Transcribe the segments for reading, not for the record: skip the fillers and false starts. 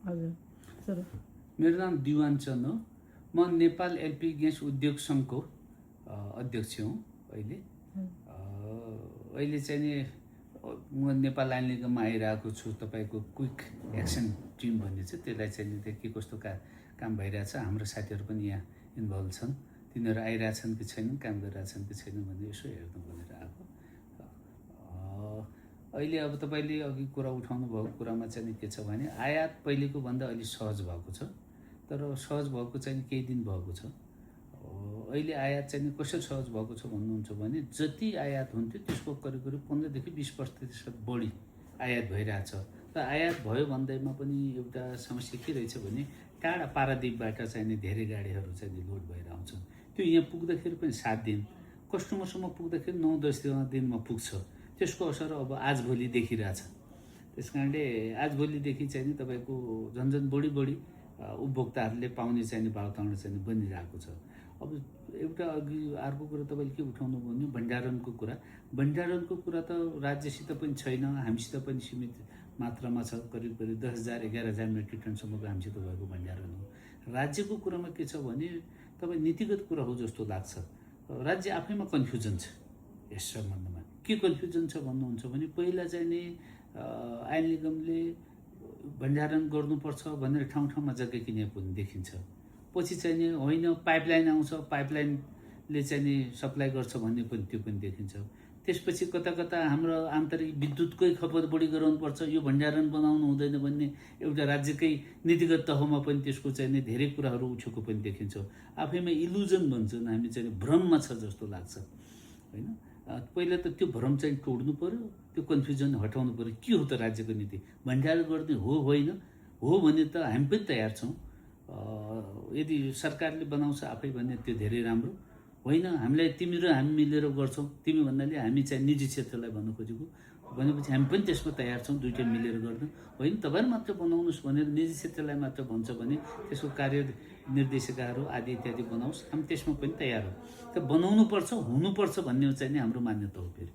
हजुर सर मेरो नाम दिवान चन्द हो। म नेपाल एलपी ग्यास उद्योग सङ्घको अध्यक्ष हुँ अहिले। अहिले चाहिँ नि म नेपाल आइल निगममा आइरहेको छु। तपाईँको क्विक एक्सन टिम भन्ने छ, त्यसलाई चाहिँ नि के कस्तो काम भइरहेछ, हाम्रो साथीहरू पनि यहाँ इन्भल्भ छन्। तिनीहरू आइरहेछन् कि छैनन्, काम गरिरहेछन् कि छैनन् भन्ने यसो हेर्नु भनेर आएको। अहिले अब तपाईँले अघि कुरा उठाउनु भएको कुरामा चाहिँ नि के छ भने आयात पहिलेको भन्दा अलि सहज भएको छ, तर सहज भएको चाहिँ केही दिन भएको छ। अहिले आयात चाहिँ नि कसरी सहज भएको छ भन्नुहुन्छ भने जति आयात हुन्थ्यो त्यसको करिब 15 देखि 20% बढी आयात भइरहेछ। र आयात भयो भन्दैमा पनि एउटा समस्या के रहेछ भने टाढा पारादीपबाट चाहिँ नि धेरै गाडीहरू चाहिँ नि लोड भएर आउँछन्। त्यो यहाँ पुग्दाखेरि पनि 7 दिन, कस्टमरसम्म पुग्दाखेरि 9-10 दिनमा पुग्छ। त्यसको असर अब आजभोलि देखिरहेछ। त्यस कारणले आजभोलिदेखि चाहिँ नि तपाईँको झन्झन बढी उपभोक्ताहरूले पाउने चाहिँ नि वातावरण चाहिँ नि बनिरहेको छ। अब एउटा अघि अर्को कुरा तपाईँले के उठाउनु भन्यो भण्डारणको कुरा। भण्डारणको कुरा त राज्यसित पनि छैन, हामीसित पनि सीमित मात्रामा छ। करिब 10,000-11,000 मेट्रिक टनसम्मको हामीसित भएको भण्डारण हो। राज्यको कुरामा के छ भने तपाईँ नीतिगत कुरा हो जस्तो लाग्छ। राज्य आफैमा कन्फ्युजन छ यस सम्बन्धमा। के कन्फ्युजन छ भन्नुहुन्छ भने पहिला चाहिँ नि आइल निगमले भण्डारण गर्नुपर्छ भनेर ठाउँ जग्गा किनेको पनि देखिन्छ। पछि चाहिँ नि होइन पाइपलाइन आउँछ, पाइपलाइनले चाहिँ नि सप्लाई गर्छ भन्ने पनि त्यो पनि देखिन्छ। त्यसपछि कता हाम्रो आन्तरिक विद्युतकै खपत बढी गराउनुपर्छ, यो भण्डारण बनाउनु हुँदैन भन्ने एउटा राज्यकै नीतिगत तहमा पनि त्यसको चाहिँ नि धेरै कुराहरू उठेको पनि देखिन्छ। आफैमा इल्युजन भन्छन् हामी चाहिँ भ्रममा छ जस्तो लाग्छ होइन। पहिला त त्यो भ्रम चाहिँ तोड्नु पर्यो, त्यो कन्फ्युजन हटाउनु पर्यो। के हो त राज्यको नीति? भण्डारण गर्ने हो होइन? हो भने त हामी पनि तयार छौँ। यदि सरकारले बनाउँछ आफै भने त्यो धेरै राम्रो होइन। हामीलाई तिमी र हामी मिलेर गर्छौँ, तिमी भन्नाले हामी चाहिँ निजी क्षेत्रलाई भन्नु खोजेको भनेपछि हामी पनि त्यसमा तयार छौँ, दुइटै मिलेर गर्नु होइन। तपाईँहरू मात्र बनाउनुहोस् भनेर निजी क्षेत्रलाई मात्र भन्छ भने त्यसको कार्य निर्देशिकाहरू आदि इत्यादि बनाओस्, हामी त्यसमा पनि तयार हो। त बनाउनुपर्छ, हुनुपर्छ भन्ने चाहिँ नि हाम्रो मान्यता हो। फेरि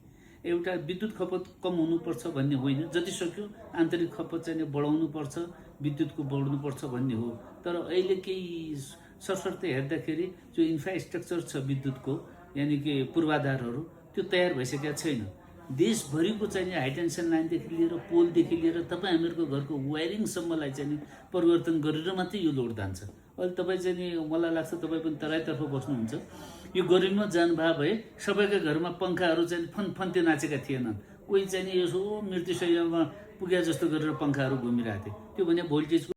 एउटा विद्युत खपत कम हुनुपर्छ भन्ने होइन, जति सक्यो आन्तरिक खपत चाहिँ बढाउनुपर्छ, विद्युतको बढ्नुपर्छ भन्ने हो। तर अहिले केही सरसर्ती हेर्दाखेरि जो इन्फ्रास्ट्रक्चर छ विद्युतको, यानि कि पूर्वाधारहरू त्यो तयार भइसकेका छैन। देशभरिको चाहिँ हाइटेन्सन लाइनदेखि लिएर पोलदेखि लिएर तपाईँ हामीहरूको घरको वायरिङसम्मलाई चाहिँ नि परिवर्तन गरेर मात्रै यो लोड जान्छ। अहिले तपाईँ चाहिँ नि मलाई लाग्छ तपाईँ पनि तराईतर्फ बस्नुहुन्छ, यो गर्मीमा जानुभयो भए सबैका घरमा पङ्खाहरू चाहिँ फन्फन्ते नाचेका थिएनन्। कोही चाहिँ नि यसो मृत्युशय्यामा पुगे जस्तो गरेर पङ्खाहरू घुमिरहेको थियो। त्यो भने भोल्टेजको